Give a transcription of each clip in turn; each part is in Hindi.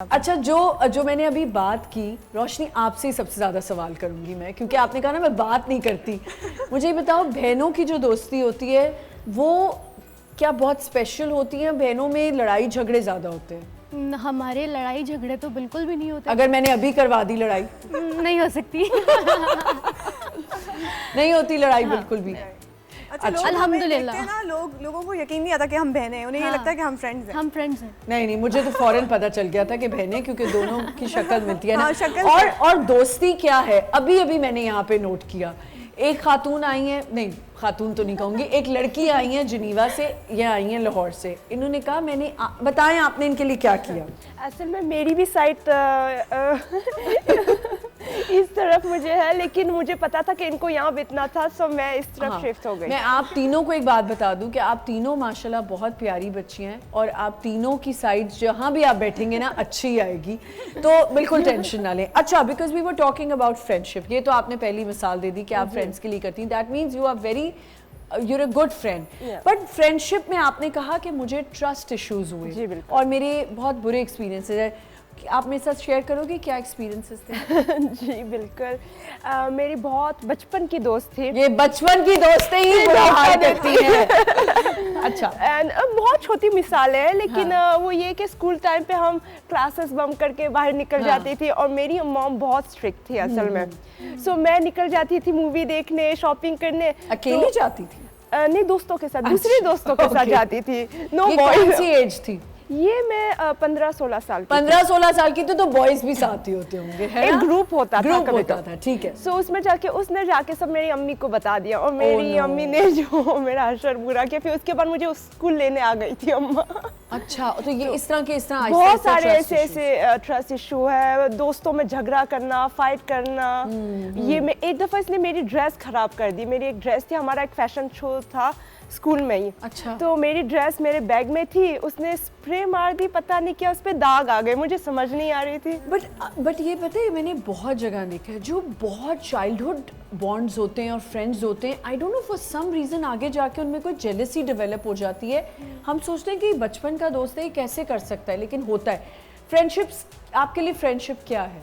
अच्छा, जो मैंने अभी बात की, रोशनी आपसे ही सबसे ज़्यादा सवाल करूंगी मैं, क्योंकि आपने कहा ना मैं बात नहीं करती। मुझे ये बताओ, बहनों की जो दोस्ती होती है वो क्या बहुत स्पेशल होती है? बहनों में लड़ाई झगड़े ज़्यादा होते हैं? हमारे लड़ाई झगड़े तो बिल्कुल भी नहीं होते। अगर मैंने अभी करवा दी लड़ाई? नहीं हो सकती। नहीं होती लड़ाई बिल्कुल भी। अच्छा, लोग अल्हम्दुलिल्लाह देखते हैं ना, लोगों को यकीन नहीं आता कि हम बहनें हैं, उन्हें ये लगता है कि हम फ्रेंड्स हैं। हम फ्रेंड्स हैं। नहीं, मुझे तो फौरन पता चल गया था कि बहनें, क्योंकि दोनों की शक्ल मिलती है ना। हाँ, शक्ल और दोस्ती क्या है, अभी मैंने यहाँ पे नोट किया, एक खातून आई है, नहीं खातून तो नहीं कहूँगी, एक लड़की आई है जिनीवा से, ये आई है लाहौर से। इन्होंने कहा बताएं आपने इनके लिए क्या किया? असल में मेरी भी साइट इस तरफ मुझे है, लेकिन मुझे पता था कि इनको यहाँ बितना था, सो मैं इस तरफ शिफ्ट हो गई। मैं आप तीनों को एक बात बता दूं कि आप तीनों माशाल्लाह बहुत प्यारी बच्ची हैं, और आप तीनों की साइड जहाँ भी आप बैठेंगे ना अच्छी आएगी, तो बिल्कुल टेंशन ना लें। अच्छा, because we were talking about friendship, ये तो आपने पहली मिसाल दे दी कि आप फ्रेंड्स के लिए करती हैं, that means you are very you're a good friend। बट फ्रेंडशिप में आपने कहा कि मुझे ट्रस्ट इश्यूज हुए। जी बिल्कुल। और मेरे बहुत बुरे एक्सपीरियंसेस है, आप मेरे साथ शेयर करोगे क्या एक्सपीरियंसेस थे? जी बिल्कुल। मेरी बहुत बचपन की दोस्त थी। ये बचपन की दोस्तें ही बुरा हाल करती हैं। अच्छा, एंड बहुत छोटी मिसाल है, लेकिन वो ये कि स्कूल टाइम पे हम क्लासेस बम करके बाहर निकल जाती थी, और मेरी मॉम बहुत स्ट्रिक्ट थी असल में। सो मैं निकल जाती थी मूवी देखने, शॉपिंग करने। अकेली जाती थी? नहीं, दोस्तों के साथ, दूसरे दोस्तों के साथ जाती थी। No boys. सी एज थी ये? मैं 15-16 साल की। 15-16 साल की तो बॉयज भी साथ ही होते होंगे, है एक ना? ग्रुप होता था, ठीक है। सो उसमें उसने जाके सब मेरी अम्मी को बता दिया, और मेरी अम्मी ने जो मेरा हशर बुरा किया, फिर उसके बाद मुझे उस स्कूल लेने आ गई थी अम्मा। अच्छा, तो ये इस तरह बहुत सारे ऐसे ट्रस्ट इशू है, दोस्तों में झगड़ा करना, फाइट करना। ये मैं एक दफा इसने मेरी ड्रेस खराब कर दी। मेरी एक ड्रेस थी, हमारा एक फैशन शो था स्कूल में ही। अच्छा। तो मेरी ड्रेस मेरे बैग में थी, उसने स्प्रे मार दी, पता नहीं क्या, उस पे दाग आ गए, मुझे समझ नहीं आ रही थी। बट ये पता है, मैंने बहुत जगह देखा है, जो बहुत चाइल्डहुड बॉन्ड्स होते हैं और फ्रेंड्स होते हैं, I don't know for some reason आगे जाके उनमें कोई जेलसी डेवलप हो जाती है। हम सोचते हैं कि बचपन का दोस्त है, ये कैसे कर सकता है, लेकिन होता है। फ्रेंडशिप्स, आपके लिए फ्रेंडशिप क्या है?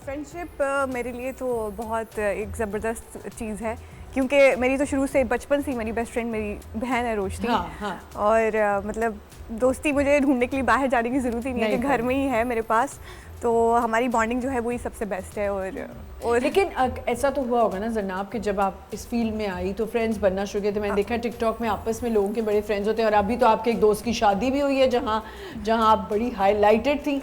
फ्रेंडशिप मेरे लिए तो बहुत एक ज़बरदस्त चीज़ है, क्योंकि मेरी तो शुरू से, बचपन से ही मेरी बेस्ट फ्रेंड मेरी बहन है रोशनी। हाँ। और मतलब दोस्ती मुझे ढूंढने के लिए बाहर जाने की ज़रूरत ही नहीं है, कि घर में ही है मेरे पास। तो हमारी बॉन्डिंग जो है वही सबसे बेस्ट है। और लेकिन ऐसा तो हुआ होगा ना जरनाब, कि जब आप इस फील्ड में आई तो फ्रेंड्स बनना शुरू किए थे। मैंने देखा टिकटॉक में आपस में लोगों के बड़े फ्रेंड्स होते हैं, और अभी तो आपके एक दोस्त की शादी भी हुई है जहाँ आप बड़ी हाईलाइटेड थी।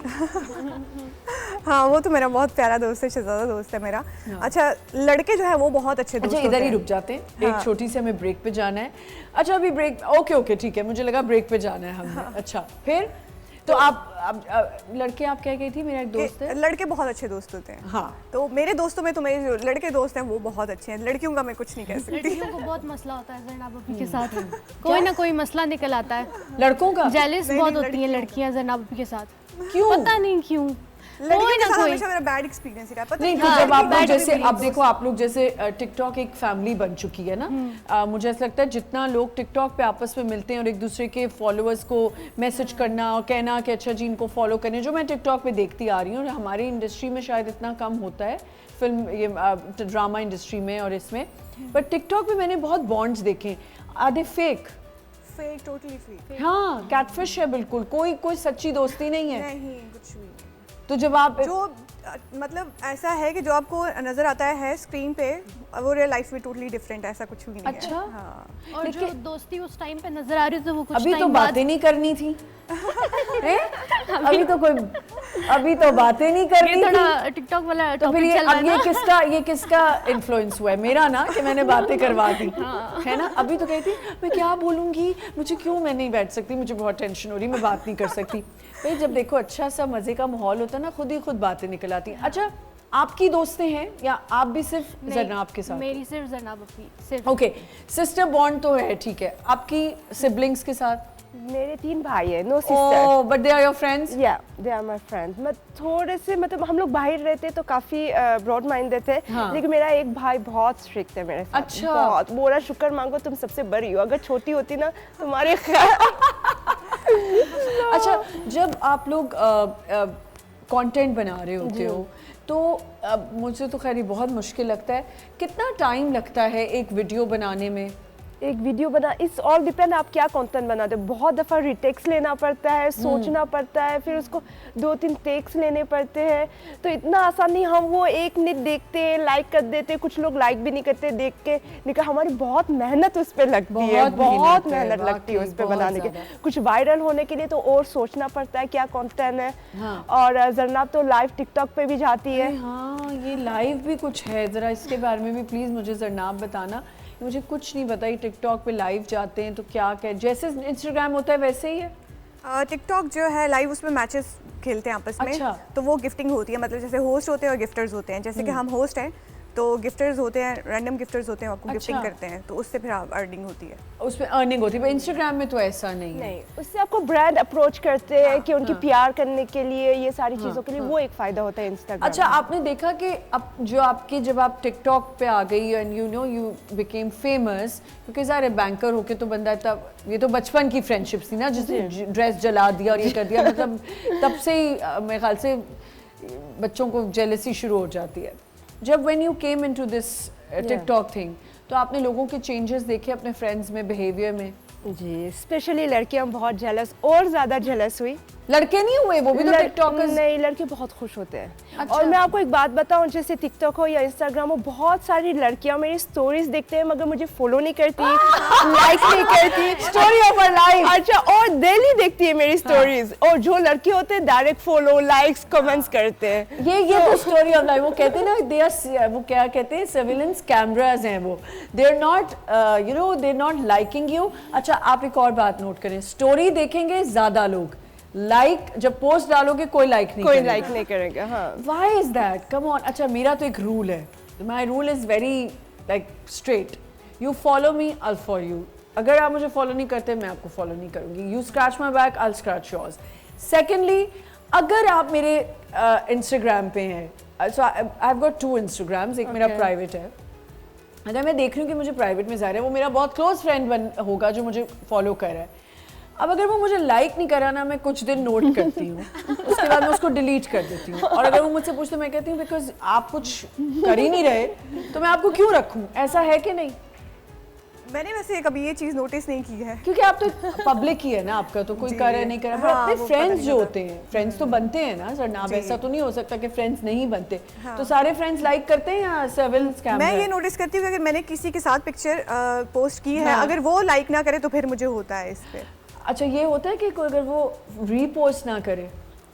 हाँ, वो तो मेरा बहुत प्यारा दोस्त है, शहजादा दोस्त है मेरा। अच्छा, लड़के जो है वो बहुत अच्छे दोस्त अच्छा, होते इधर ही हैं। रुक जाते हैं, एक छोटी सी हमें ब्रेक पे जाना है। अच्छा, अभी ब्रेक, ओके ठीक है, मुझे लगा ब्रेक पे जाना है हमने। अच्छा, फिर तो आप लड़के, आप क्या कही थी? मेरा एक दोस्त है। लड़के बहुत अच्छे दोस्त होते हैं। हाँ, तो मेरे दोस्तों में तो मेरे जो लड़के दोस्त हैं वो बहुत अच्छे हैं, लड़कियों का मैं कुछ नहीं कह सकती। लड़कियों को बहुत मसला होता है जरनाब अपी के साथ, कोई ना कोई मसला निकल आता है। लड़कों का जेलिस बहुत होती हैं लड़कियां जरनाब अपी के साथ, क्यों? पता नहीं क्यों। लड़के के साथ हमेशा मेरा बैड एक्सपीरियंस ही रहा, पता नहीं, नहीं। तो जब आप लोग bad जैसे, अब experience। देखो आप लोग जैसे टिकटॉक एक फैमिली बन चुकी है ना। मुझे ऐसा लगता है जितना लोग टिकटॉक पे आपस में मिलते हैं और एक दूसरे के फॉलोअर्स को मैसेज करना और कहना कि अच्छा जी इनको फॉलो करें, जो मैं टिकटॉक पे देखती आ रही हूँ, हमारी इंडस्ट्री में शायद इतना कम होता है, फिल्म ये ड्रामा इंडस्ट्री में और इसमें, बट टिकटॉक पे मैंने बहुत बॉन्ड्स देखे। Are they fake? Fake, totally fake. हाँ, कैटफिश है बिल्कुल, कोई सच्ची दोस्ती नहीं है। नहीं, कुछ भी नहीं। तो जब आप जो मतलब ऐसा है कि जो आपको नजर आता है स्क्रीन पे, वो रियल लाइफ में टोटली डिफरेंट है, ऐसा कुछ भी नहीं है। अच्छा। हाँ। और जो दोस्ती उस टाइम पे नजर आ रही थी वो कुछ अभी तो टाइम बाद बातें नहीं करनी थी। अभी तो बातें नहीं करनी ये थी। थोड़ा टिकटॉक वाला तो फिर टॉपिक चल रहा है ना। ये किसका इन्फ्लुएंस हुआ है? मेरा ना, कि मैंने बातें करवा दी, है ना। अभी तो कहती मैं क्या बोलूंगी, मुझे क्यों, मैं नहीं बैठ सकती, मुझे बहुत टेंशन हो रही, मैं बात नहीं कर सकती। भाई जब देखो अच्छा सा मजे का माहौल होता है ना, खुद ही खुद बातें निकल आती हैं। अच्छा, आपकी दोस्तें हैं या आप भी सिर्फ जरनाब के साथ? मेरी सिर्फ जरनाब अपी, सिर्फ। ओके, सिस्टर बॉन्ड तो है, ठीक है। आपकी सिबलिंग्स के साथ? मेरे 3 भाई है, no sister. Oh, but they are your friends? या दे आर माय फ्रेंड्स। मैं थोड़े से, मतलब हम लोग बाहर रहते तो काफी ब्रॉड माइंडेड थे। हाँ। लेकिन मेरा एक भाई बहुत स्ट्रिक्ट है मेरे साथ। अच्छा। बहुत, बोला शुक्र मांगो तुम सबसे बड़ी हो, अगर छोटी होती ना तुम्हारे अच्छा, जब आप लोग कंटेंट बना रहे होते हो तो मुझे तो खैर ये बहुत मुश्किल लगता है, कितना टाइम लगता है एक वीडियो बनाने में? एक वीडियो बना, इट्स ऑल डिपेंड आप क्या कंटेंट बनाते हो। बहुत दफ़ा रिटेक्स लेना पड़ता है, सोचना पड़ता है, फिर उसको 2-3 टेक्स लेने पड़ते हैं, तो इतना आसान नहीं। हम वो 1 मिनट देखते हैं, लाइक कर देते हैं, कुछ लोग लाइक भी नहीं करते, देख के निकल। हमारी बहुत मेहनत उस पर लगती है, बहुत मेहनत लगती है उस पर बनाने के। कुछ वायरल होने के लिए तो और सोचना पड़ता है क्या कंटेंट है। हाँ। और जरनाब तो लाइव टिकटॉक पे भी जाती है। हाँ, ये लाइव भी कुछ है, ज़रा इसके बारे में भी प्लीज़ मुझे जरनाब बताना। मुझे कुछ नहीं पता, ये टिकटॉक पे लाइव जाते हैं तो क्या क्या, जैसे इंस्टाग्राम होता है वैसे ही है? टिकटॉक जो है लाइव, उसमें मैचेस खेलते हैं आपस में। अच्छा। तो वो गिफ्टिंग होती है, मतलब जैसे होस्ट होते हैं और गिफ्टर्स होते हैं। जैसे कि हम होस्ट हैं तो गिफ्टर्स होते हैं, रैंडम गिफ्टर्स होते हैं, आपको गिफ्टिंग अच्छा। करते हैं, तो उससे फिर आप अर्निंग होती है। उसमें अर्निंग होती है, पर इंस्टाग्राम में तो ऐसा नहीं है। नहीं, उससे आपको ब्रांड अप्रोच करते हैं कि उनकी पीआर करने के लिए, ये सारी चीज़ों के लिए वो एक फ़ायदा होता है इंस्टाग्राम। अच्छा, आपने देखा कि अब जो आपकी, जब आप टिकटॉक पे आ गई and you know you became famous, क्योंकि ज़ाहिर है बैंकर होके तो बंदा, तब ये तो बचपन की फ्रेंडशिप थी ना, जिसने ड्रेस जला दिया और ये कर दिया, मतलब तब से ही मेरे ख्याल से बच्चों को जेलसी शुरू हो जाती है। जब when you came into this TikTok thing, तो आपने लोगों के चेंजेस देखे अपने फ्रेंड्स में, बिहेवियर में? जी, स्पेशली लड़कियां बहुत जेलस, और ज़्यादा जेलस हुई। लड़के नहीं हुए, वो भी तो टिकटॉकर्स? नहीं, लड़के बहुत खुश होते हैं। अच्छा। और मैं आपको एक बात बताऊं, जैसे टिकटॉक हो या इंस्टाग्राम हो, बहुत सारी लड़कियां मेरी स्टोरीज देखते हैं मगर मुझे फॉलो नहीं करती, लाइक नहीं करती। Story of her life. अच्छा, और डेली देखती है मेरी स्टोरीज। और जो लड़के होते हैं डायरेक्ट फॉलो, लाइक्स, कमेंट्स करते हैं। ये तो स्टोरी ऑफ लाइफ। वो कहते हैं ना, दे आर, वो क्या कहते हैं, सर्विलेंस कैमरास हैं वो। They are not you know, they are not liking you. अच्छा, आप एक और बात नोट करें, स्टोरी देखेंगे ज्यादा लोग, लाइक जब पोस्ट डालोगे कोई लाइक नहीं कोई करेगा। लाइक नहीं करेगा। हाँ, why is that? Come on. अच्छा, मेरा तो एक रूल है, my rule is very like straight, you follow me, I follow you. अगर आप मुझे फॉलो नहीं करते, मैं आपको फॉलो नहीं करूंगी। You scratch my back, I scratch yours. Secondly, अगर आप मेरे इंस्टाग्राम पे हैं, सो आई हैव गॉट 2 इंस्टाग्राम्स, एक मेरा प्राइवेट है। अगर मैं देख रही हूँ कि मुझे प्राइवेट में जा रहा है, वो मेरा बहुत क्लोज फ्रेंड होगा जो मुझे फॉलो कर रहा है। अब अगर वो मुझे लाइक नहीं करा ना, मैं कुछ दिन नोट करती हूँ, उसके बाद मैं उसको डिलीट कर देती हूँ। और अगर वो मुझसे पूछते, मैं कहती हूँ बिकॉज आप कुछ कर ही नहीं रहे तो मैं आपको क्यों रखूँ? ऐसा है कि नहीं? मैंने वैसे कभी ये चीज़ नोटिस नहीं की है, क्योंकि आप तो पब्लिक ही है ना, आपका तो कोई करे नहीं करे। पर हाँ, अपने वो फ्रेंड्स पता नहीं जो चलता। होते हैं, फ्रेंड्स तो बनते हैं ना जरनाब, ऐसा तो नहीं हो सकता कि फ्रेंड्स नहीं बनते। तो सारे फ्रेंड्स लाइक करते हैं या सर्विलेंस कैमरा? मैं ये नोटिस करती हूँ कि अगर मैंने किसी के साथ पिक्चर पोस्ट की है, अगर वो लाइक ना करे तो फिर मुझे होता है इस पे। अच्छा, ये होता है कि कोई अगर वो रीपोस्ट ना करे?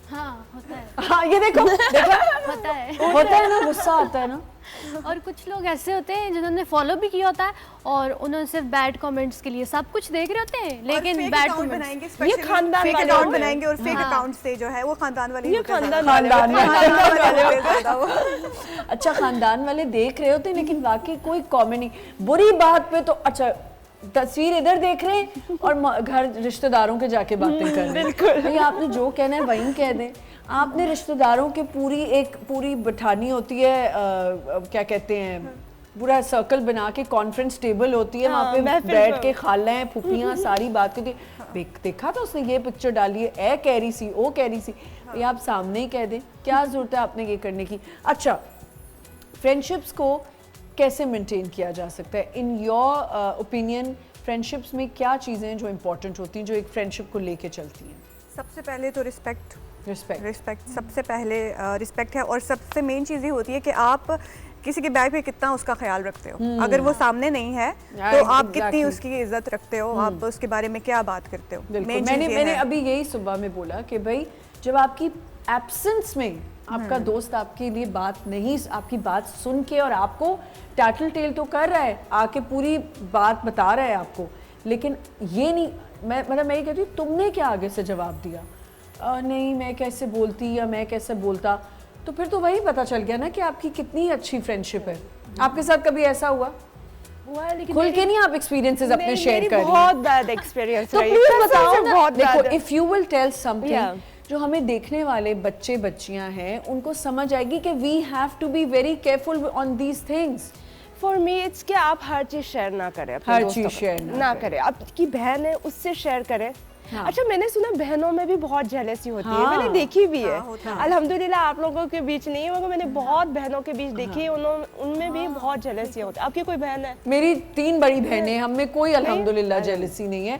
हाँ, होता है। हाँ, ये देखो, देखा होता है। होता है ना, गुस्सा आता है ना। और कुछ लोग ऐसे होते हैं जिन्होंने फॉलो भी किया होता है और उन्होंने सिर्फ बैड कमेंट्स के लिए सब कुछ देख रहे होते हैं, लेकिन बैड कमेंट्स। बनाएंगे, ये खानदान फेक वाले अकाउंट होते हैं। बनाएंगे और फेक अकाउंट से जो है वो खानदान वाले, ये खानदान खानदान वाले होते हैं। अच्छा, खानदान वाले देख रहे होते हैं, लेकिन वाकई कोई कॉमेंट नहीं। बुरी बात पे तो अच्छा, तस्वीर इधर देख रहे हैं और घर रिश्तेदारों के जाके बातें कर रहे हैं। भाई, आपने जो कहना है वहीं कह दें। आपने रिश्तेदारों के पूरी बिठानी होती है, क्या कहते हैं, पूरा सर्कल बना के कॉन्फ्रेंस टेबल होती है, वहाँ पे बैठ के खालें फूफियाँ सारी बात करती है। देखा था उसने ये पिक्चर डाली है, ए कह रही सी, ओ कह रही सी। भाई, आप सामने ही कह दें, क्या जरूरत है आपने ये करने की? अच्छा, फ्रेंडशिप्स को कैसे मेंटेन किया जा सकता है? इन योर ओपिनियन, फ्रेंडशिप्स में क्या चीज़ें हैं जो इम्पोर्टेंट होती हैं, जो एक फ्रेंडशिप को लेके चलती हैं? सबसे पहले तो रिस्पेक्ट सबसे पहले रिस्पेक्ट है। और सबसे मेन चीज़ ये होती है कि आप किसी के बैग पे कितना उसका ख्याल रखते हो। अगर वो सामने नहीं है तो आप कितनी उसकी इज्जत रखते हो, आप उसके बारे में क्या बात करते हो। बिल्कुल, मैंने अभी यही सुबह में बोला कि भाई, जब आपकी एब्सेंस में आपका दोस्त आपके लिए आपकी बात सुन के और आपको टैटल टेल तो कर रहा है, आके पूरी बात बता रहा है आपको, लेकिन ये नहीं, मैं ये कहती हूँ, तुमने क्या आगे से जवाब दिया? नहीं, मैं कैसे बोलती या मैं कैसे बोलता, तो फिर तो वही पता चल गया ना कि आपकी कितनी अच्छी फ्रेंडशिप है। आपके साथ कभी ऐसा हुआ है? लेकिन खुल के नहीं आप एक्सपीरियंसेस अपने शेयर कर रही हैं? बहुत बैड एक्सपीरियंस तो रही, प्लीज बताओ ना। बहुत देखो, bad। If you will tell something, Yeah. जो हमें देखने वाले बच्चे बच्चियां हैं उनको समझ आएगी कि we have to be very careful on these things. For me it's कि आप हर चीज़ शेयर ना करें, अपने हर दोस्तों चीज़ को। शेयर ना करें। आपकी बहन है, उससे शेयर करें। अच्छा, मैंने सुना बहनों में भी बहुत जेलसी होती है, हाँ। मैंने देखी भी है। होता है। अल्हम्दुलिल्लाह आप लोगों के बीच नहीं है, मगर मैंने बहुत बहनों के बीच देखी है, उनमें भी बहुत जेलसी होती है। आपकी कोई बहन है? मेरी 3 बड़ी बहनें, हम में कोई अल्हम्दुलिल्लाह जेलसी नहीं है।